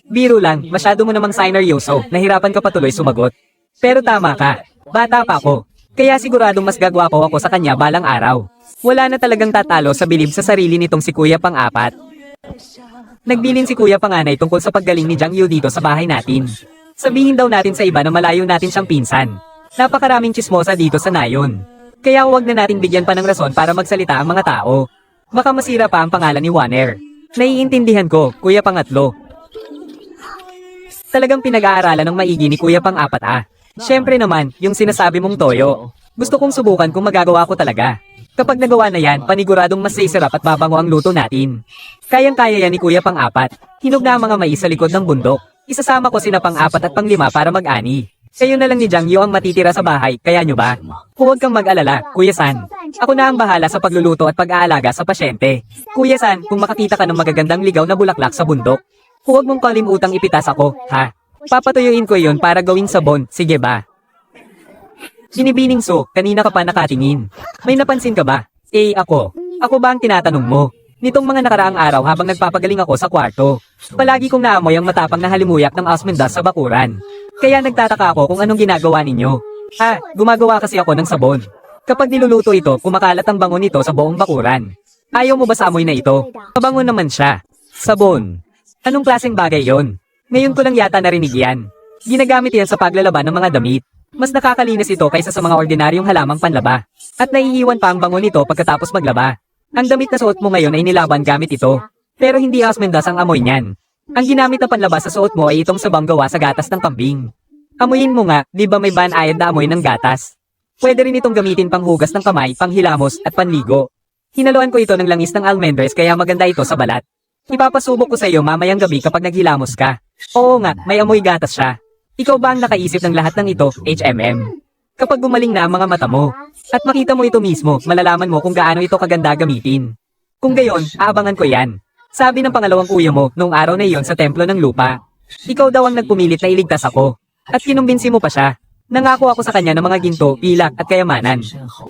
Biro lang, masyado mo namang sineryoso, nahirapan ka patuloy sumagot. Pero tama ka, bata pa ako. Kaya siguradong mas gagwapo ako sa kanya balang araw. Wala na talagang tatalo sa bilib sa sarili nitong si Kuya Pang-apat. Nagbilin si Kuya Panganay tungkol sa paggaling ni Jiang Yu dito sa bahay natin. Sabihin daw natin sa iba na malayo natin siyang pinsan. Napakaraming tsismosa dito sa nayon. Kaya huwag na nating bigyan pa ng rason para magsalita ang mga tao. Baka masira pa ang pangalan ni Warner. Naiintindihan ko, Kuya Pangatlo. Talagang pinag-aaralan ng maigi ni Kuya Pang-apat ah. Siyempre naman, yung sinasabi mong toyo. Gusto kong subukan kung magagawa ko talaga. Kapag nagawa na yan, paniguradong mas sisarap at babango ang luto natin. Kayang-kaya yan ni Kuya Pang-apat. Hinog na ang mga mais sa likod ng bundok. Isasama ko sina Pang-apat at Pang-5 para mag-ani. Kayo na lang ni Jiang Yu ang matitira sa bahay, kaya nyo ba? Huwag kang mag-alala, Kuya San. Ako na ang bahala sa pagluluto at pag-aalaga sa pasyente. Kuya San, kung makakita ka ng magagandang ligaw na bulaklak sa bundok, huwag mong kalimutang ipitas ako, ha? Papatuyuin ko iyon para gawing sabon, sige ba? Binibining So, kanina ka pa nakatingin. May napansin ka ba? Ako. Ako ba ang tinatanong mo? Nitong mga nakaraang araw habang nagpapagaling ako sa kwarto, palagi kong naamoy ang matapang na halimuyak ng asmendas sa bakuran. Kaya nagtataka ako kung anong ginagawa ninyo. Gumagawa kasi ako ng sabon. Kapag niluluto ito, kumakalat ang bango nito sa buong bakuran. Ayaw mo ba sa amoy na ito? Mabango naman siya. Sabon. Anong klaseng bagay yon? Ngayon ko lang yata narinig yan. Ginagamit yan sa paglalaban ng mga damit. Mas nakakalinis ito kaysa sa mga ordinaryong halamang panlaba. At naiiwan pa ang bango nito pagkatapos maglaba. Ang damit na suot mo ngayon ay nilaban gamit ito. Pero hindi asmendas ang amoy niyan. Ang ginamit na panlaba sa suot mo ay itong sabang gawa sa gatas ng kambing. Amuyin mo nga, di ba may banayad na amoy ng gatas? Pwede rin itong gamitin pang hugas ng kamay, panghilamos, at panligo. Hinaluan ko ito ng langis ng almendres kaya maganda ito sa balat. Ipapasubok ko sa iyo mamayang gabi kapag naghilamos ka. Oo nga, may amoy gatas siya. Ikaw ba ang nakaisip ng lahat ng ito, HMM? Kapag gumaling na ang mga mata mo, at makita mo ito mismo, malalaman mo kung gaano ito kaganda gamitin. Kung gayon, aabangan ko yan. Sabi ng pangalawang kuya mo, noong araw na iyon sa templo ng lupa. Ikaw daw ang nagpumilit na iligtas ako. At kinumbinsi mo pa siya. Nangako ako sa kanya ng mga ginto, pilak at kayamanan.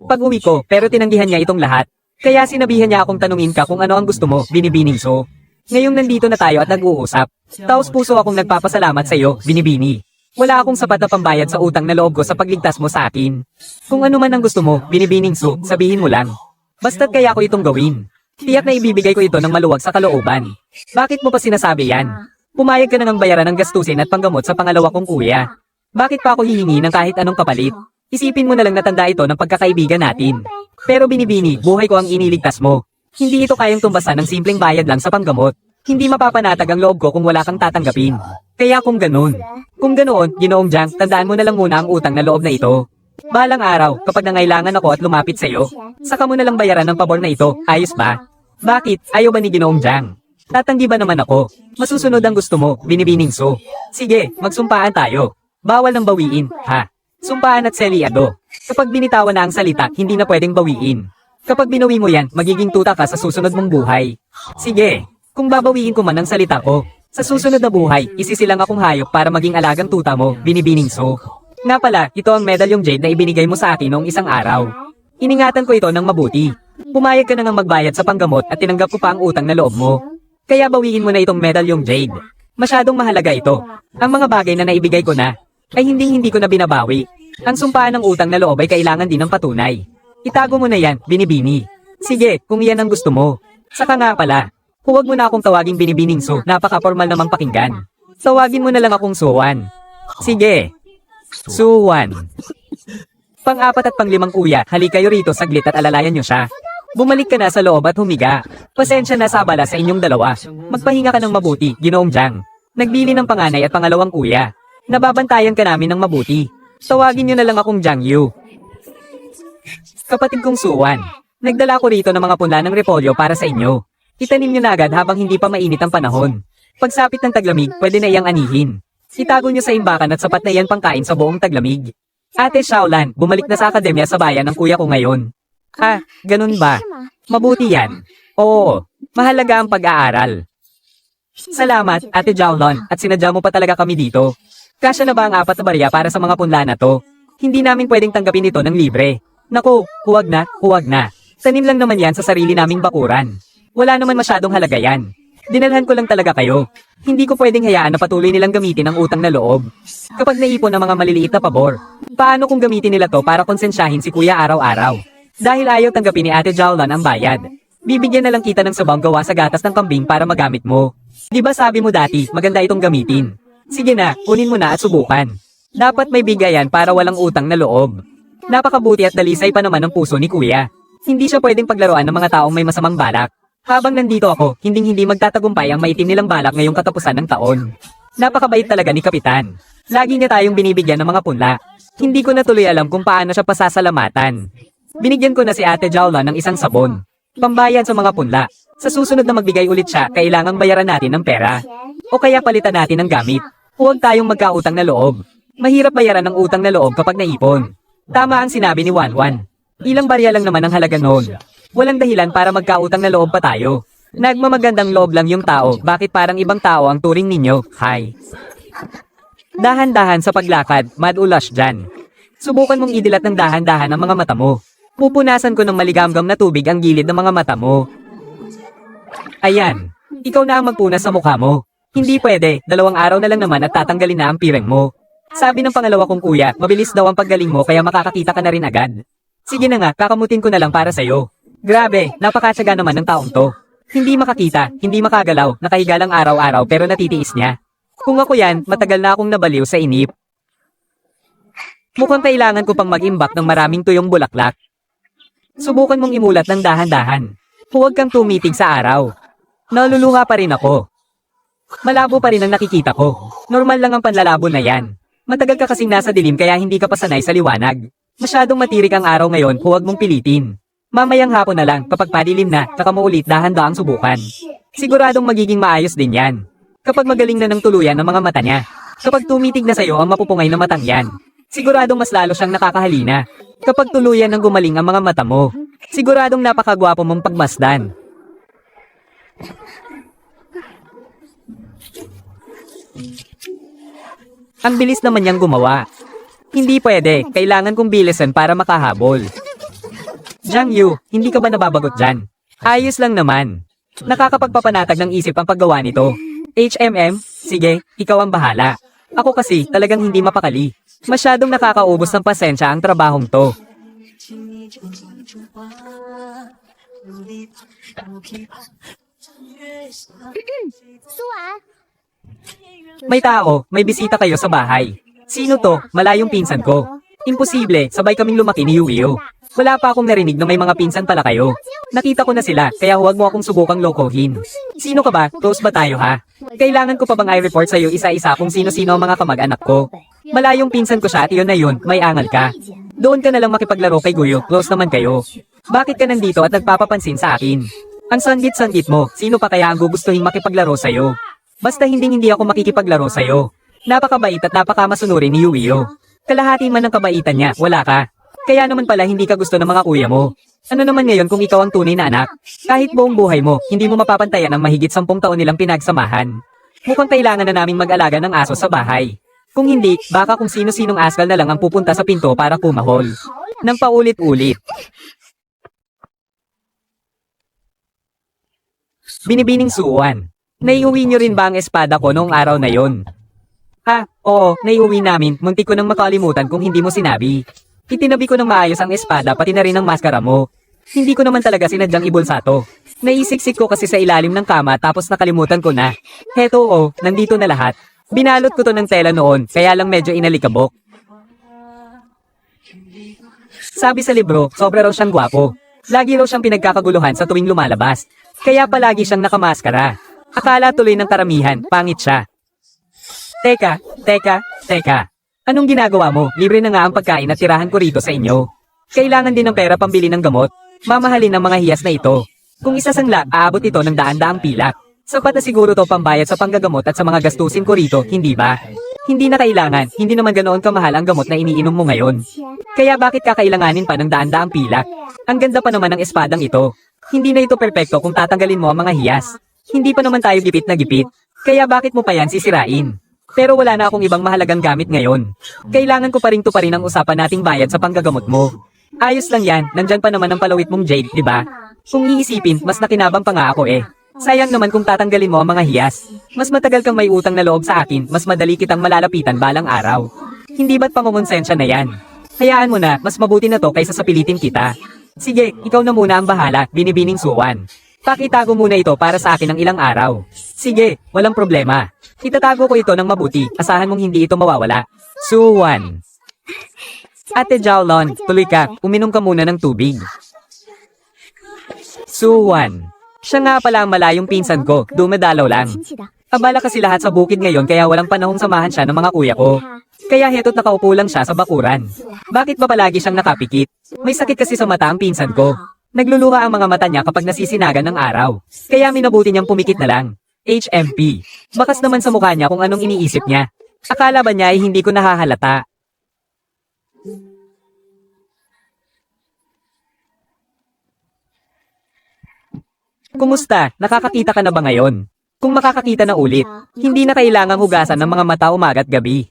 Pag-uwi ko, pero tinanggihan niya itong lahat. Kaya sinabihan niya akong tanungin ka kung ano ang gusto mo, Binibining So. Ngayong nandito na tayo at nag-uusap. Taos puso akong nagpapasalamat sa iyo, Binibini. Wala akong sapat na pambayad sa utang na loob ko sa pagligtas mo sa akin. Kung ano man ang gusto mo, Binibining So, sabihin mo lang. Basta't kaya ko itong gawin. Tiyak na ibibigay ko ito ng maluwag sa kalooban. Bakit mo pa sinasabi yan? Pumayag ka na ng bayaran ng gastusin at panggamot sa pangalawa kong kuya. Bakit pa ako hihingi ng kahit anong kapalit? Isipin mo na lang natanda ito ng pagkakaibigan natin. Pero Binibini, buhay ko ang iniligtas mo. Hindi ito kayang tumbasan ng simpleng bayad lang sa panggamot. Hindi mapapanatag ang loob ko kung wala kang tatanggapin. Kaya kung ganoon, Ginoong Jiang, tandaan mo na lang muna ang utang na loob na ito. Balang araw, kapag nangailangan ako at lumapit sa iyo, saka mo na lang bayaran ng pabor na ito, ayos ba? Bakit? Ayaw ba ni Ginoong Jiang? Tatanggi ba naman ako? Masusunod ang gusto mo, Binibining So. Sige, magsumpaan tayo. Bawal nang bawiin, ha? Sumpaan at seliado. Kapag binitawan na ang salita, hindi na pwedeng bawiin. Kapag binawi mo yan, magiging tuta ka sa susunod mong buhay. Sige, kung babawiin ko man ang salita ko, sa susunod na buhay, isisilang akong hayop para maging alagang tuta mo, Binibining So. Nga pala, ito ang medalyong jade na ibinigay mo sa akin noong isang araw. Iningatan ko ito ng mabuti. Pumayag ka na nga magbayad sa panggamot at tinanggap ko pa ang utang na loob mo. Kaya bawiin mo na itong medalyong jade. Masyadong mahalaga ito. Ang mga bagay na naibigay ko na, ay hindi ko na binabawi. Ang sumpaan ng utang na loob ay kailangan din ng patunay. Itago mo na yan, Binibini. Sige, kung yan ang gusto mo. Saka nga pala, huwag mo na akong tawaging Binibining So, napaka-formal namang pakinggan. Tawagin mo na lang akong Suwan. Sige. Suwan. Pang-4 at pang-5 kuya, halik kayo rito saglit at alalayan nyo siya. Bumalik ka na sa loob at humiga. Pasensya na sa abala sa inyong dalawa. Magpahinga ka ng mabuti, Ginoong Jiang. Nagbili ng panganay at pangalawang kuya. Nababantayan ka namin ng mabuti. Tawagin nyo na lang akong Jiang Yu. Kapatid kong Suwan, nagdala ko rito ng mga punla ng repolyo para sa inyo. Itanim nyo na agad habang hindi pa mainit ang panahon. Pagsapit ng taglamig, pwede na iyang anihin. Itago nyo sa imbakan at sapat na iyan pangkain sa buong taglamig. Ate Shaolan, bumalik na sa akademya sa bayan ng kuya ko ngayon. Ganun ba? Mabuti yan. Oo, mahalaga ang pag-aaral. Salamat, Ate Shaolan, at sinadya mo pa talaga kami dito. Kasya na ba ang 4 na barya para sa mga punla na to? Hindi namin pwedeng tanggapin ito ng libre. Naku, huwag na. Tanim lang naman yan sa sarili naming bakuran. Wala naman masyadong halaga yan. Dinalhan ko lang talaga kayo. Hindi ko pwedeng hayaan na patuloy nilang gamitin ang utang na loob. Kapag naipon ang mga maliliit na pabor, paano kung gamitin nila to para konsensyahin si kuya araw-araw? Dahil ayaw tanggapin ni Ate Jowlan ang bayad. Bibigyan na lang kita ng sabang gawa sa gatas ng kambing para magamit mo. Di ba sabi mo dati, maganda itong gamitin? Sige na, kunin mo na at subukan. Dapat may bigayan para walang utang na loob. Napakabuti at dalisay pa naman ang puso ni kuya. Hindi siya pwedeng paglaruan ng mga taong may masamang balak. Habang nandito ako, hindi magtatagumpay ang maitim nilang balak ngayong katapusan ng taon. Napakabait talaga ni Kapitan. Lagi niya tayong binibigyan ng mga punla. Hindi ko na tuloy alam kung paano siya pasasalamatan. Binigyan ko na si Ate Jowlan ng isang sabon. Pambayad sa mga punla. Sa susunod na magbigay ulit siya, kailangang bayaran natin ng pera. O kaya palitan natin ng gamit. Huwag tayong magkautang na loob. Mahirap bayaran ng utang na loob kapag naipon. Tama ang sinabi ni Wanwan. Ilang barya lang naman ang halaga noon. Walang dahilan para magkautang na loob pa tayo. Nagmamagandang loob lang yung tao, bakit parang ibang tao ang turing ninyo? Hi. Dahan-dahan sa paglakad, madulas dyan. Subukan mong idilat ng dahan-dahan ang mga mata mo. Pupunasan ko ng maligamgam na tubig ang gilid ng mga mata mo. Ayan. Ikaw na ang magpunas sa mukha mo. Hindi pwede, 2 araw na lang naman at tatanggalin na ang pireng mo. Sabi ng pangalawa kong kuya, mabilis daw ang paggaling mo kaya makakakita ka na rin agad. Sige na nga, kakamutin ko na lang para sa'yo. Grabe, napakatsaga naman ng taong to. Hindi makakita, hindi makagalaw, nakahiga lang araw-araw pero natitiis niya. Kung ako yan, matagal na akong nabaliw sa inip. Mukhang kailangan ko pang mag-imbak ng maraming tuyong bulaklak. Subukan mong imulat ng dahan-dahan. Huwag kang tumitig sa araw. Nalulunga pa rin ako. Malabo pa rin ang nakikita ko. Normal lang ang panlalabo na yan. Matagal ka kasing nasa dilim kaya hindi ka pa sanay sa liwanag. Masyadong matirik ang araw ngayon, huwag mong pilitin. Mamayang hapon na lang, kapag padilim na, saka mo ulit dahan-daang subukan. Siguradong magiging maayos din yan. Kapag magaling na ng tuluyan ang mga mata niya. Kapag tumitig na sa'yo ang mapupungay na matang yan. Siguradong mas lalo siyang nakakahalina. Kapag tuluyan ng gumaling ang mga mata mo. Siguradong napakagwapo mong pagmasdan. Ang bilis naman niyang gumawa. Hindi pwede, kailangan kong bilisan para makahabol. Jiang Yu, hindi ka ba nababagot dyan? Ayos lang naman. Nakakapagpapanatag ng isip ang paggawa nito. HMM, sige, ikaw ang bahala. Ako kasi talagang hindi mapakali. Masyadong nakakaubos ng pasensya ang trabahong to. May tao, may bisita kayo sa bahay. Sino to? Malayong pinsan ko. Imposible, sabay kaming lumaki ni Yuyo. Wala pa akong narinig na may mga pinsan pala kayo. Nakita ko na sila, kaya huwag mo akong subukang lokohin. Sino ka ba? Close ba tayo ha? Kailangan ko pa bang i-report sa'yo isa-isa kung sino-sino ang mga kamag-anak ko? Malayong pinsan ko siya at iyon na yun, may angal ka. Doon ka na lang makipaglaro kay Guyo, close naman kayo. Bakit ka nandito at nagpapapansin sa akin? Ang sanggit-sanggit mo, sino pa kaya ang gugustuhin makipaglaro sa'yo? Basta hindi ako makikipaglaro sa'yo. Napakabait at napakamasunurin ni Yuyo. Kalahati man ng kabaitan niya, wala ka. Kaya naman pala hindi ka gusto ng mga kuya mo. Ano naman ngayon kung ikaw ang tunay na anak? Kahit buong buhay mo, hindi mo mapapantayan ang mahigit 10 taon nilang pinagsamahan. Mukhang kailangan na naming mag-alaga ng aso sa bahay. Kung hindi, baka kung sino-sinong askal na lang ang pupunta sa pinto para kumahol. Nang paulit-ulit. Binibining suwan. Naiuwi niyo rin ba ang espada ko noong araw na yon? Ha, oo, naiuwi namin, muntik ko nang makalimutan kung hindi mo sinabi. Itinabi ko ng maayos ang espada pati na rin ang maskara mo. Hindi ko naman talaga sinadyang ibulsa to. Naisiksik ko kasi sa ilalim ng kama tapos nakalimutan ko na. Heto nandito na lahat. Binalot ko to ng tela noon, kaya lang medyo inalikabok. Sabi sa libro, sobra raw siyang gwapo. Lagi raw siyang pinagkakaguluhan sa tuwing lumalabas. Kaya palagi siyang nakamaskara. Akala tuloy ng karamihan, pangit siya. Teka. Anong ginagawa mo? Libre na nga ang pagkain at tirahan ko rito sa inyo. Kailangan din ng pera pambili ng gamot. Mamahalin ng mga hiyas na ito. Kung isasangla, aabot ito ng daan-daang pilak. Sapat na siguro to pambayad sa panggagamot at sa mga gastusin ko rito, hindi ba? Hindi na kailangan, hindi naman ganoon kamahal ang gamot na iniinom mo ngayon. Kaya bakit kakailanganin pa ng daan-daang pilak? Ang ganda pa naman ng espadang ito. Hindi na ito perpekto kung tatanggalin mo ang mga hiyas. Hindi pa naman tayo gipit na gipit. Kaya bakit mo pa yan sisirain? Pero wala na akong ibang mahalagang gamit ngayon. Kailangan ko pa rin tuparin ang usapan nating bayad sa panggagamot mo. Ayos lang yan, nandyan pa naman ang palawit mong Jade, di ba? Kung iisipin, mas nakinabang pa nga ako eh. Sayang naman kung tatanggalin mo ang mga hiyas. Mas matagal kang may utang na loob sa akin, mas madali kitang malalapitan balang araw. Hindi ba't pangungonsensya na yan? Hayaan mo na, mas mabuti na to kaysa sa pilitin kita. Sige, ikaw na muna ang bahala, binibining Suwan. Pakitago muna ito para sa akin ng ilang araw. Sige, walang problema. Itatago ko ito ng mabuti, asahan mong hindi ito mawawala. Suwan. Ate Jowlon, tuloy ka, uminom ka muna ng tubig. Suwan. Siya nga pala ang malayong pinsan ko, dumadalaw lang. Abala kasi lahat sa bukid ngayon kaya walang panahong samahan siya ng mga kuya ko. Kaya heto't nakaupo lang siya sa bakuran. Bakit ba palagi siyang nakapikit? May sakit kasi sa mata ang pinsan ko. Nagluluha ang mga mata niya kapag nasisinagan ng araw. Kaya minabuti niyang pumikit na lang. HMP. Bakas naman sa mukha niya kung anong iniisip niya. Akala ba niya ay hindi ko nahahalata? Kumusta? Nakakakita ka na ba ngayon? Kung makakakita na ulit, hindi na kailangang hugasan ng mga mata umaga't gabi.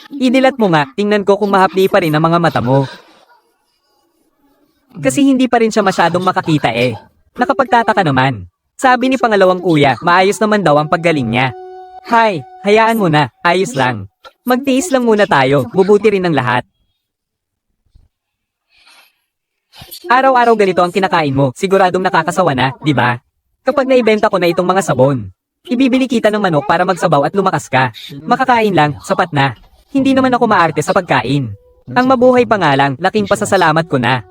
Idilat mo nga, tingnan ko kung mahapdi pa rin ang mga mata mo. Kasi hindi pa rin siya masyadong makakita eh. Nakapagtataka naman. Sabi ni pangalawang kuya, maayos naman daw ang paggaling niya. Hay, hayaan mo na, ayos lang. Magtiis lang muna tayo, bubuti rin ang lahat. Araw-araw ganito ang kinakain mo, siguradong nakakasawa na, di ba? Kapag naibenta ko na itong mga sabon, ibibili kita ng manok para magsabaw at lumakas ka. Makakain lang, sapat na. Hindi naman ako maarte sa pagkain. Ang mabuhay pa nga lang, laking pasasalamat ko na.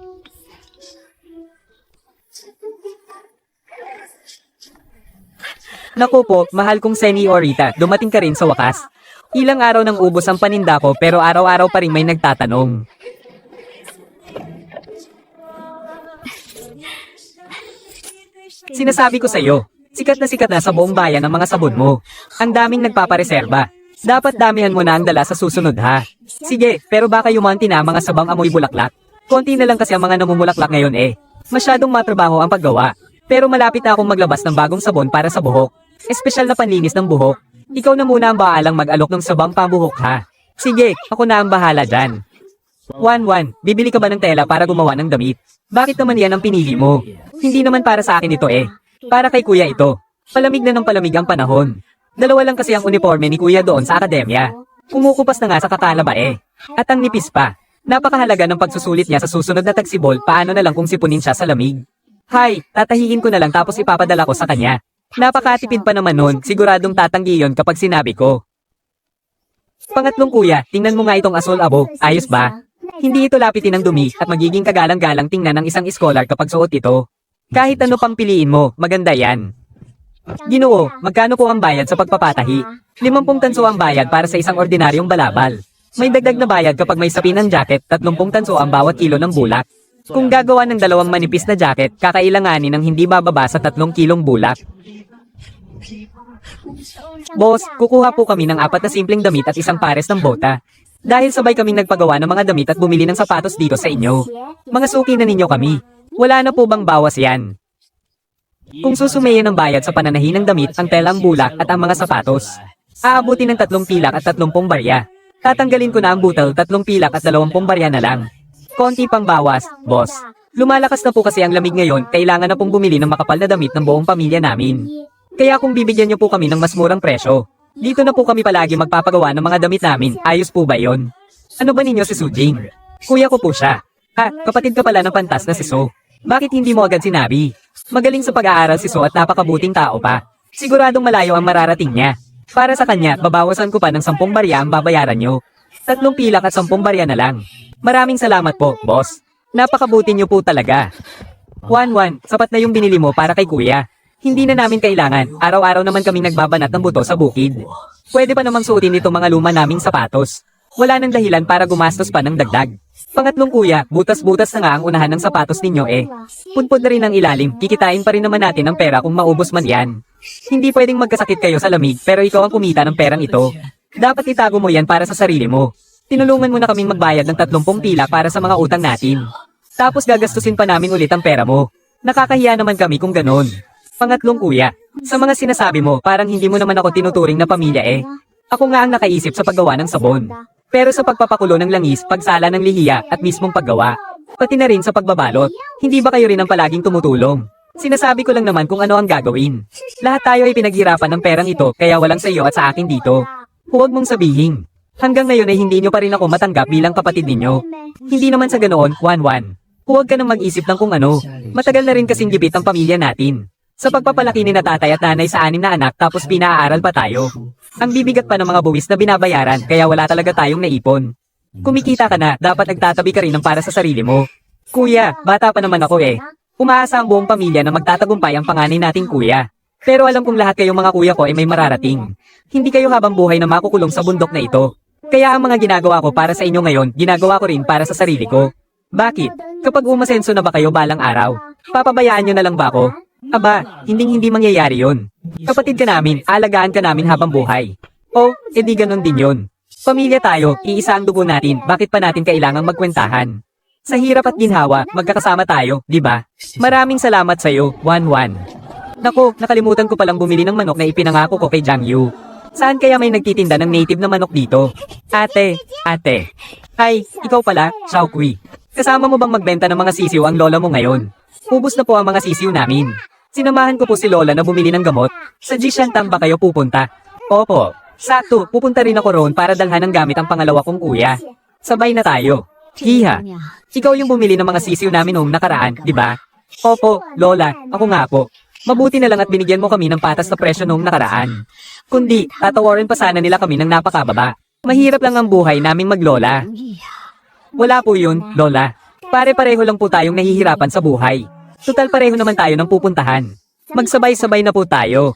Naku po, mahal kong senyorita, dumating ka rin sa wakas. Ilang araw nang ubos ang paninda ko pero araw-araw pa rin may nagtatanong. Sinasabi ko sa'yo, sikat na sa buong bayan ang mga sabon mo. Ang daming nagpapareserba. Dapat damihan mo na ang dala sa susunod ha. Sige, pero baka yumanti na ang mga sabang amoy bulaklak. Konti na lang kasi ang mga namumulaklak ngayon eh. Masyadong matrabaho ang paggawa. Pero malapit na akong maglabas ng bagong sabon para sa buhok. Espesyal na panlinis ng buhok. Ikaw na muna ang baalang mag-alok ng sabang pambuhok ha. Sige, ako na ang bahala dyan. Wan, bibili ka ba ng tela para gumawa ng damit? Bakit naman yan ang pinili mo? Hindi naman para sa akin ito eh. Para kay kuya ito. Palamig na ng palamig ang panahon. Dalawa lang kasi ang uniforme ni kuya doon sa akademya. Kumukupas na nga sa kakalaba eh. At ang nipis pa. Napakahalaga ng pagsusulit niya sa susunod na tagsibol, paano na lang kung sipunin siya sa lamig. Hay, tatahiin ko na lang tapos ipapadala ko sa kanya. Napakatipid pa naman nun, siguradong tatanggi yon kapag sinabi ko. Pangatlong kuya, tingnan mo nga itong asul abo, ayos ba? Hindi ito lapitin ng dumi at magiging kagalang-galang tingnan ng isang scholar kapag suot ito. Kahit ano pang piliin mo, maganda yan. Ginoo, magkano po ang bayad sa pagpapatahi? 50 tanso ang bayad para sa isang ordinaryong balabal. May dagdag na bayad kapag may sapin ng jacket, 30 tanso ang bawat kilo ng bulak. Kung gagawa ng 2 manipis na jacket, kakailanganin ng hindi bababa sa 3 kilong bulak. Boss, kukuha po kami ng 4 na simpleng damit at isang pares ng bota. Dahil sabay kaming nagpagawa ng mga damit at bumili ng sapatos dito sa inyo. Mga suki na ninyo kami. Wala na po bang bawas yan? Kung susumayin ng bayad sa pananahi ng damit, ang telang bulak at ang mga sapatos, aabuti ng 3 pilak at 30 barya. Tatanggalin ko na ang butal, 3 pilak at 20 barya na lang. Konti pang bawas, boss. Lumalakas na po kasi ang lamig ngayon, kailangan na pong bumili ng makapal na damit ng buong pamilya namin. Kaya kung bibigyan niyo po kami ng mas murang presyo, dito na po kami palagi magpapagawa ng mga damit namin, ayos po ba yon? Ano ba ninyo si Sujing? Kuya ko po siya. Kapatid ka pala ng pantas na si So. Bakit hindi mo agad sinabi? Magaling sa pag-aaral si So at napakabuting tao pa. Siguradong malayo ang mararating niya. Para sa kanya, babawasan ko pa ng 10 barya ang babayaran nyo. 3 pilak at 10 barya na lang. Maraming salamat po, boss. Napakabuti niyo po talaga. Wan, sapat na yung binili mo para kay kuya. Hindi na namin kailangan, araw-araw naman kaming nagbabanat ng buto sa bukid. Pwede pa namang suotin itong mga luma naming sapatos. Wala nang dahilan para gumastos pa ng dagdag. Pangatlong kuya, butas-butas na nga ang unahan ng sapatos ninyo eh. Punpod na rin ang ilalim, kikitain pa rin naman natin ang pera kung maubos man yan. Hindi pwedeng magkasakit kayo sa lamig pero ikaw ang kumita ng perang ito. Dapat itago mo yan para sa sarili mo. Tinulungan mo na kaming magbayad ng 30 pila para sa mga utang natin. Tapos gagastusin pa namin ulit ang pera mo. Nakakahiya naman kami kung ganon. Pangatlong kuya, sa mga sinasabi mo, parang hindi mo naman ako tinuturing na pamilya eh. Ako nga ang nakaisip sa paggawa ng sabon. Pero sa pagpapakulo ng langis, pagsala ng lihiya, at mismong paggawa, Pati na rin sa pagbabalot. Hindi ba kayo rin ang palaging tumutulong? Sinasabi ko lang naman kung ano ang gagawin. Lahat tayo ay pinaghirapan ng perang ito kaya walang sa iyo at sa akin dito. Huwag mong sabihin. Hanggang ngayon ay hindi nyo pa rin ako matanggap bilang kapatid ninyo. Hindi naman sa ganoon, Wanwan. Huwag ka nang mag-isip ng kung ano. Matagal na rin kasing gipit ang pamilya natin. Sa pagpapalaki ni na tatay at nanay sa 6 na anak tapos pinaaral pa tayo. Ang bibigat pa ng mga buwis na binabayaran kaya wala talaga tayong naipon. Kumikita ka na, dapat nagtatabi ka rin ng para sa sarili mo. Kuya, bata pa naman ako eh. Umaasa ang buong pamilya na magtatagumpay ang panganay nating kuya. Pero alam kong lahat kayong mga kuya ko ay may mararating. Hindi kayo habang buhay na makukulong sa bundok na ito. Kaya ang mga ginagawa ko para sa inyo ngayon, ginagawa ko rin para sa sarili ko. Bakit? Kapag umasenso na ba kayo balang araw, papabayaan nyo na lang ba ako? Aba, hindi mangyayari yon. Kapatid ka namin, alagaan ka namin habang buhay. Oh, edi ganon din yon. Pamilya tayo, iisa ang dugo natin, bakit pa natin kailangang magkwentahan? Sa hirap at ginhawa, magkakasama tayo, di ba? Maraming salamat sa'yo, Wanwan. Nako, nakalimutan ko palang bumili ng manok na ipinangako ko kay Jiang Yu. Saan kaya may nagtitinda ng native na manok dito? Ate. Ay, ikaw pala, Xiao Kui. Kasama mo bang magbenta ng mga sisiw ang lola mo ngayon? Ubus na po ang mga sisiw namin. Sinamahan ko po si lola na bumili ng gamot. Sa Jishantam ba kayo pupunta? Opo. Sakto, pupunta rin ako roon para dalhan ng gamit ang pangalawa kong kuya. Sabay na tayo. Hiha. Ikaw yung bumili ng mga sisiw namin noong nakaraan, di ba? Opo, lola, ako nga po. Mabuti na lang at binigyan mo kami ng patas na presyo noong nakaraan. Kundi, tatawarin pa sana nila kami ng napakababa. Mahirap lang ang buhay naming maglola. Wala po yun, lola. Pare-pareho lang po tayong nahihirapan sa buhay. Total pareho naman tayo ng pupuntahan. Magsabay-sabay na po tayo.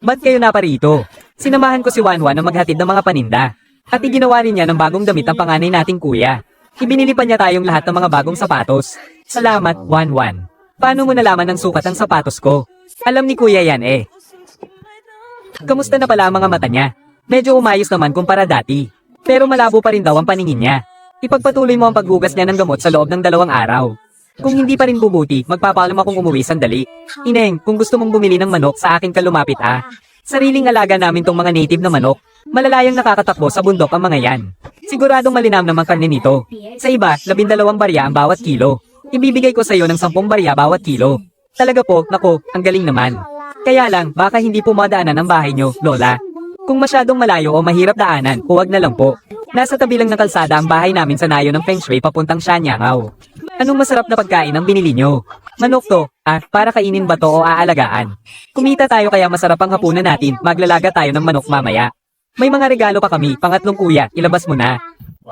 Ba't kayo naparito? Sinamahan ko si Wanwan na maghatid ng mga paninda. At iginawa rin niya ng bagong damit ang panganay nating kuya. Ibinili pa niya tayong lahat ng mga bagong sapatos. Salamat, Wanwan. Paano mo nalaman ang sukat ng sapatos ko? Alam ni kuya yan eh. Kamusta na pala ang mga mata niya? Medyo umayos naman kumpara dati. Pero malabo pa rin daw ang paningin niya. Ipagpatuloy mo ang paghugas niya ng gamot sa loob ng 2 araw. Kung hindi pa rin bubuti, magpapaalam akong umuwi sandali. Ineng, kung gusto mong bumili ng manok, sa akin ka lumapit ah. Sariling alaga namin tong mga native na manok. Malalayang nakakatakbo sa bundok ang mga yan. Siguradong malinam namang karne nito. Sa iba, 12 barya ang bawat kilo. Ibibigay ko sa iyo ng 10 barya bawat kilo. Talaga po, nako, ang galing naman. Kaya lang, baka hindi po madaanan ang bahay nyo, lola. Kung masyadong malayo o mahirap daanan, huwag na lang po. Nasa tabi lang ng kalsada ang bahay namin sa nayo ng Feng Shui papuntang Shanyangao. Anong masarap na pagkain ang binili nyo? Manok to, para kainin ba to o aalagaan? Kumita tayo kaya masarap ang hapunan natin, maglalaga tayo ng manok mamaya. May mga regalo pa kami, pangatlong kuya, ilabas mo na.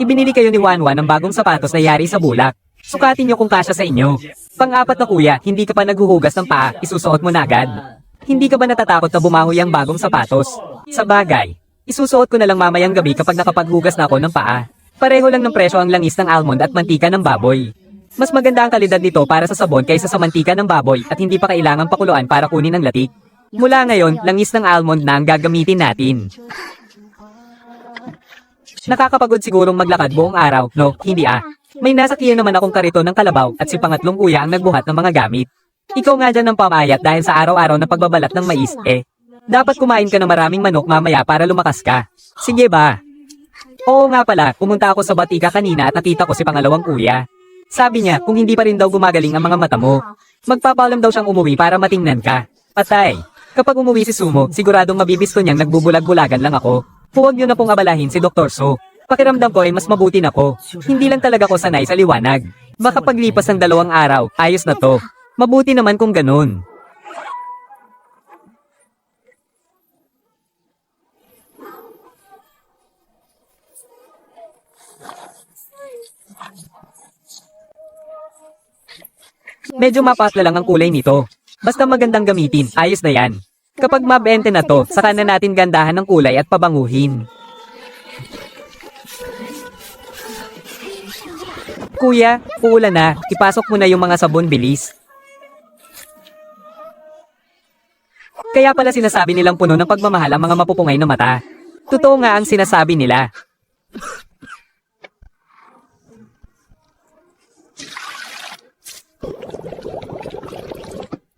Ibinili kayo ni Wanwan ng bagong sapatos na yari sa bulak. Sukatin nyo kung kasya sa inyo. Pang-4 na kuya, hindi ka pa naghuhugas ng paa, isusuot mo na agad. Hindi ka ba natatakot na bumahoy ang bagong sapatos? Sa bagay, isusuot ko na lang mamayang gabi kapag nakapaghugas na ako ng paa. Pareho lang ng presyo ang langis ng almond at mantika ng baboy. Mas maganda ang kalidad nito para sa sabon kaysa sa mantika ng baboy at hindi pa kailangang pakuluan para kunin ang latik. Mula ngayon, langis ng almond na ang gagamitin natin. Nakakapagod sigurong maglakad buong araw, no? Hindi ah. May nasakyan naman akong karito ng kalabaw at si pangatlong kuya ang nagbuhat ng mga gamit. Ikaw nga dyan ng pamayat dahil sa araw-araw na pagbabalat ng mais, eh. Dapat kumain ka ng maraming manok mamaya para lumakas ka. Sige ba? Oo nga pala, pumunta ako sa Batika kanina at nakita ko si pangalawang kuya. Sabi niya, kung hindi pa rin daw gumagaling ang mga mata mo, magpapaalam daw siyang umuwi para matingnan ka. Patay. Kapag umuwi si Sumo, siguradong mabibisto niyang nagbubulag-bulagan lang ako. Huwag niyo na pong abalahin si Dr. So. Pakiramdam ko ay mas mabuti na ko. Hindi lang talaga ko sanay sa liwanag. Makapaglipas ng 2 araw, ayos na to. Mabuti naman kung ganun. Medyo mapatla lang ang kulay nito. Basta magandang gamitin, ayos na yan. Kapag mabente na to, saka na natin gandahan ng kulay at pabanguhin. Kuya, uulan na. Ipasok mo na yung mga sabon, bilis. Kaya pala sinasabi nilang puno ng pagmamahal ang mga mapupungay na mata. Totoo nga ang sinasabi nila.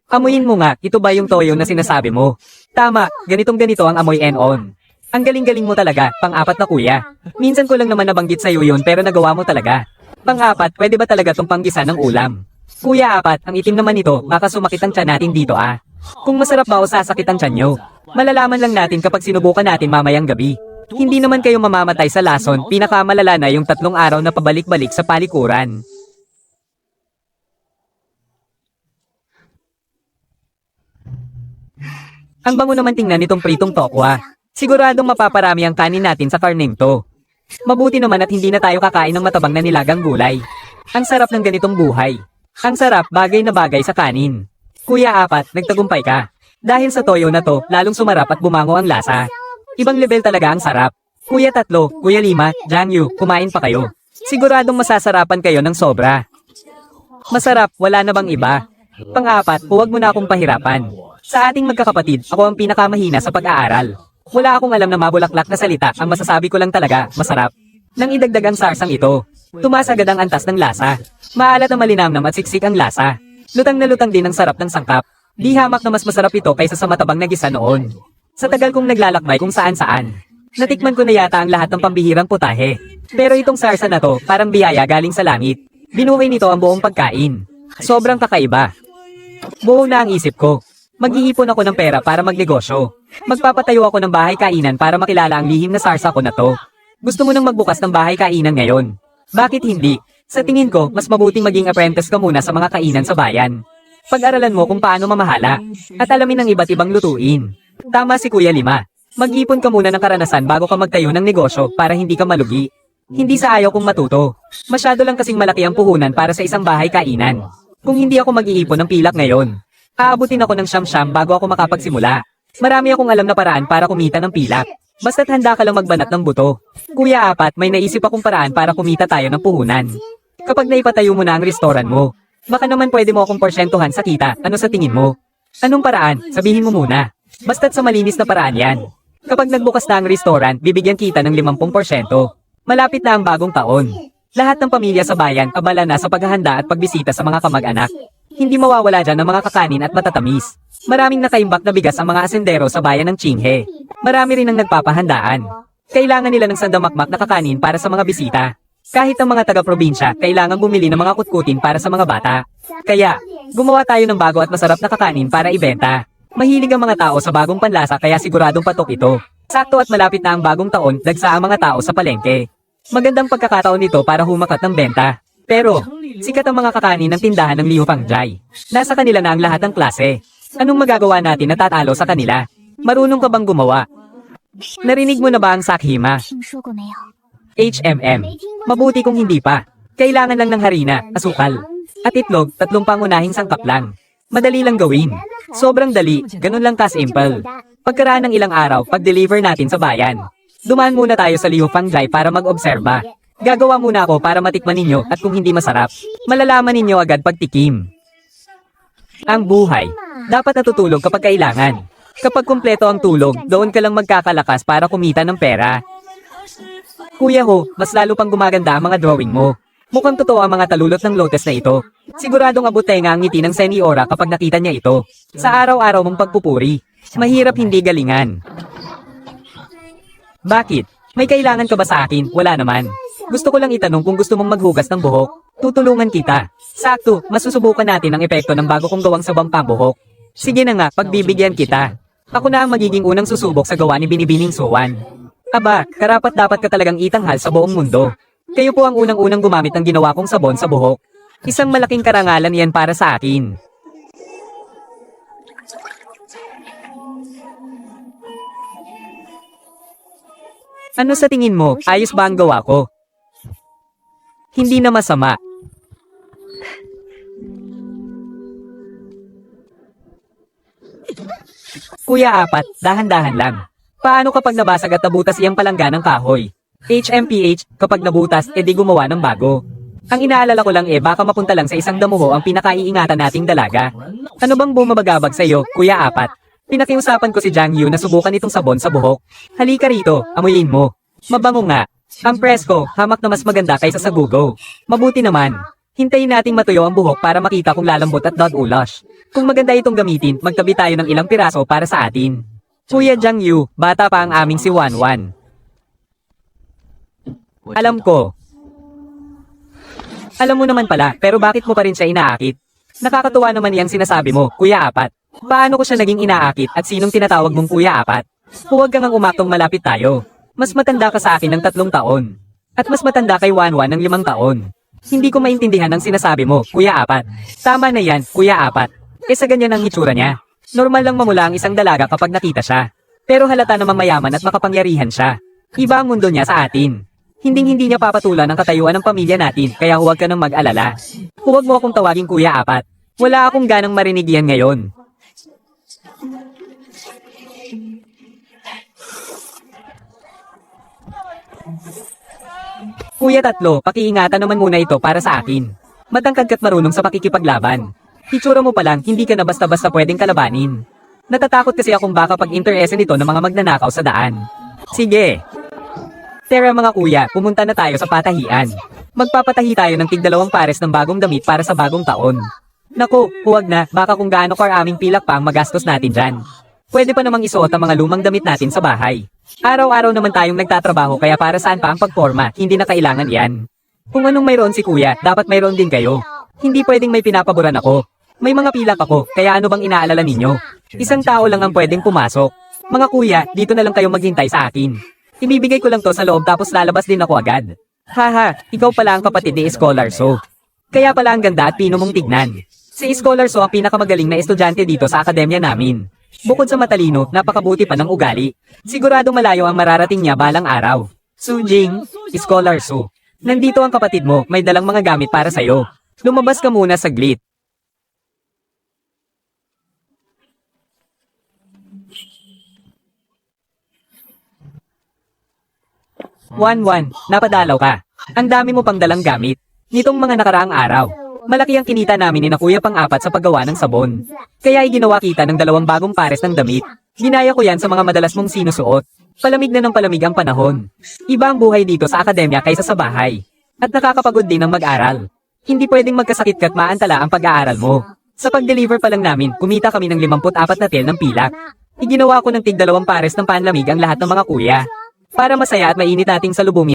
Amuyin mo nga, ito ba yung toyo na sinasabi mo? Tama, ganitong ganito ang amoy en-on. Ang galing-galing mo talaga, pang-apat na kuya. Minsan ko lang naman nabanggit sa'yo yun pero nagawa mo talaga. Pang-apat, pwede ba talaga tong panggisa ng ulam? Kuya apat, ang itim naman ito, baka sumakit ang tiyan natin dito ah. Kung masarap ba o sasakit ang tiyan nyo? Malalaman lang natin kapag sinubukan natin mamayang gabi. Hindi naman kayo mamamatay sa lason, pinakamalala na yung 3 araw na pabalik-balik sa palikuran. Ang bango naman tingnan nitong pritong tokwa. Siguradong mapaparami ang kanin natin sa karneng to. Mabuti naman at hindi na tayo kakain ng matabang na nilagang gulay. Ang sarap ng ganitong buhay. Ang sarap, bagay na bagay sa kanin. Kuya apat, nagtagumpay ka. Dahil sa toyo na to, lalong sumarap at bumango ang lasa. Ibang level talaga ang sarap. Kuya tatlo, kuya lima, Jangyu, kumain pa kayo. Siguradong masasarapan kayo ng sobra. Masarap, wala na bang iba? Pang-apat, huwag mo na akong pahirapan. Sa ating magkakapatid, ako ang pinakamahina sa pag-aaral. Wala akong alam na mabulaklak na salita, ang masasabi ko lang talaga, masarap. Nang idagdag ang sarsang ito, tumaas agad ang antas ng lasa. Maalat na malinamnam at siksik ang lasa. Lutang na lutang din ang sarap ng sangkap. Di hamak na mas masarap ito kaysa sa matabang na gisa noon. Sa tagal kong naglalakbay kung saan-saan, natikman ko na yata ang lahat ng pambihirang putahe. Pero itong sarsa na to, parang biyaya galing sa langit. Binuhay nito ang buong pagkain. Sobrang kakaiba. Buo na ang isip ko. Mag-iipon ako ng pera para magnegosyo. Magpapatayo ako ng bahay kainan para makilala ang lihim na sarsa ko na to. Gusto mo nang magbukas ng bahay kainan ngayon? Bakit hindi? Sa tingin ko, mas mabuting maging apprentice ka muna sa mga kainan sa bayan. Pag-aralan mo kung paano mamahala, at alamin ang iba't ibang lutuin. Tama si Kuya Lima. Mag-ipon ka muna ng karanasan bago ka magtayo ng negosyo para hindi ka malugi. Hindi sa ayaw kong matuto. Masyado lang kasing malaki ang puhunan para sa isang bahay kainan. Kung hindi ako mag-iipon ng pilak ngayon, aabutin ako ng siyam-siyam bago ako makapagsimula. Marami akong alam na paraan para kumita ng pilak. Basta't handa ka lang magbanat ng buto. Kuya apat, may naisip akong paraan para kumita tayo ng puhunan. Kapag naipatayo mo na ang restoran mo, baka naman pwede mo akong porsyentuhan sa kita. Ano sa tingin mo? Anong paraan? Sabihin mo muna. Basta't sa malinis na paraan yan. Kapag nagbukas na ang restaurant, bibigyan kita ng 50%. Malapit na ang bagong taon. Lahat ng pamilya sa bayan abala na sa paghahanda at pagbisita sa mga kamag-anak. Hindi mawawala dyan ang mga kakanin at matatamis. Maraming nakaimbak na bigas ang mga asendero sa bayan ng Qinghe. Marami rin ang nagpapahandaan. Kailangan nila ng sandamakmak na kakanin para sa mga bisita. Kahit ang mga taga-probinsya, kailangan bumili ng mga kutkutin para sa mga bata. Kaya, gumawa tayo ng bago at masarap na kakanin para ibenta. Mahilig ang mga tao sa bagong panlasa kaya siguradong patok ito. Sakto at malapit na ang bagong taon, dagsa ang mga tao sa palengke. Magandang pagkakataon nito para humakat ng benta. Pero, sikat ang mga kakanin ng tindahan ng Liu Fangjai. Nasa kanila na ang lahat ng klase. Anong magagawa natin na tatalo sa kanila? Marunong ka bang gumawa? Narinig mo na ba ang sakhima? HMM. Mabuti kung hindi pa. Kailangan lang ng harina, asukal, at itlog, 3 pangunahing sangkap lang. Madali lang gawin. Sobrang dali, ganun lang ka-simple. Pagkaraan ng ilang araw, pag-deliver natin sa bayan. Dumaan muna tayo sa Liu Fangjai para mag-obserba. Gagawa muna ako para matikman ninyo at kung hindi masarap, malalaman ninyo agad pagtikim. Ang buhay. Dapat natutulog kapag kailangan. Kapag kumpleto ang tulog, doon ka lang magkakalakas para kumita ng pera. Kuya ho, mas lalo pang gumaganda ang mga drawing mo. Mukhang totoo ang mga talulot ng lotus na ito. Siguradong abot tenga ang ngiti ng Seniora kapag nakita niya ito. Sa araw-araw mong pagpupuri, mahirap hindi galingan. Bakit? May kailangan ka ba sa akin? Wala naman. Gusto ko lang itanong kung gusto mong maghugas ng buhok. Tutulungan kita. Sakto, masusubukan natin ang epekto ng bago kong gawang sabang pambuhok. Sige na nga, pagbibigyan kita. Ako na ang magiging unang susubok sa gawa ni Binibining Suwan. Aba, karapat-dapat ka talagang itanghal sa buong mundo. Kayo po ang unang-unang gumamit ng ginawa kong sabon sa buhok. Isang malaking karangalan yan para sa akin. Ano sa tingin mo, ayos ba ang gawa ko? Hindi na masama. Kuya apat, dahan-dahan lang. Paano kapag nabasag at nabutas iyang palangga ng kahoy? HMPH, kapag nabutas, edi gumawa ng bago. Ang inaalala ko lang baka mapunta lang sa isang damuho ang pinakaiingatan nating dalaga. Ano bang bumabagabag sa iyo, Kuya apat? Pinakiusapan ko si Jang Yu na subukan itong sabon sa buhok. Halika rito, amuyin mo. Mabango nga. Ang presko, hamak na mas maganda kaysa sa gugo. Mabuti naman. Hintayin nating matuyo ang buhok para makita kung lalambot at dog ulash. Kung maganda itong gamitin, magtabi tayo ng ilang piraso para sa atin. Kuya Jiang Yu, bata pa ang aming si Wanwan. Alam ko. Alam mo naman pala, pero bakit mo pa rin siya inaakit? Nakakatuwa naman iyang sinasabi mo, Kuya Apat. Paano ko siya naging inaakit at sinong tinatawag mong Kuya Apat? Huwag kang umaktong malapit tayo. Mas matanda ka sa akin ng 3 taon. At mas matanda kay Wanwan ng 5 taon. Hindi ko maintindihan ang sinasabi mo, Kuya Apat. Tama na yan, Kuya Apat. Sa ganyan ang itsura niya. Normal lang mamula ang isang dalaga kapag nakita siya. Pero halata namang mayaman at makapangyarihan siya. Iba ang mundo niya sa atin. Hinding-hindi niya papatulan ang katayuan ng pamilya natin, kaya huwag ka nang mag-alala. Huwag mo akong tawagin Kuya Apat. Wala akong ganang marinig yan ngayon. Kuya Tatlo, pakiingatan naman muna ito para sa akin. Matangkad ka't marunong sa pakikipaglaban. Itsura mo pa lang, hindi ka na basta-basta pwedeng kalabanin. Natatakot kasi akong baka pag-interesan ito ng mga magnanakaw sa daan. Sige. Tara mga kuya, pumunta na tayo sa patahian. Magpapatahi tayo ng tig-2 pares ng bagong damit para sa bagong taon. Naku, huwag na, baka kung gaano karaming pilak pa ang magastos natin dyan. Pwede pa namang isuot ang mga lumang damit natin sa bahay. Araw-araw naman tayong nagtatrabaho kaya para saan pa ang pagporma, hindi na kailangan yan. Kung anong mayroon si kuya, dapat mayroon din kayo. Hindi pwedeng may pinapaboran ako. May mga pilak ako, kaya ano bang inaalala ninyo? Isang tao lang ang pwedeng pumasok. Mga kuya, dito na lang kayo maghintay sa akin. Ibibigay ko lang to sa loob tapos lalabas din ako agad. Haha, ikaw pala ang kapatid ni Scholar So. Kaya pala ang ganda at pino mong tignan. Si Scholar So ang pinakamagaling na estudyante dito sa akademya namin. Bukod sa matalino, napakabuti pa ng ugali. Sigurado malayo ang mararating niya balang araw. Su Jing, Scholar So. Nandito ang kapatid mo, may dalang mga gamit para sa'yo. Lumabas ka muna saglit. Wanwan, napadalaw ka. Ang dami mo pang dalang gamit. Nitong mga nakaraang araw, malaki ang kinita namin ni na Kuya Pang-Apat sa paggawa ng sabon. Kaya iginawa kita ng 2 bagong pares ng damit. Ginaya ko yan sa mga madalas mong sinusuot. Palamig na ng palamig ang panahon. Iba ang buhay dito sa akademya kaysa sa bahay. At nakakapagod din ang mag-aral. Hindi pwedeng magkasakit ka't maantala ang pag-aaral mo. Sa pag-deliver pa lang namin, kumita kami ng 54 na tel ng pilak. Iginawa ko ng tig-2 pares ng panlamig ang lahat ng mga kuya. Para masaya at mainit nating salubungin.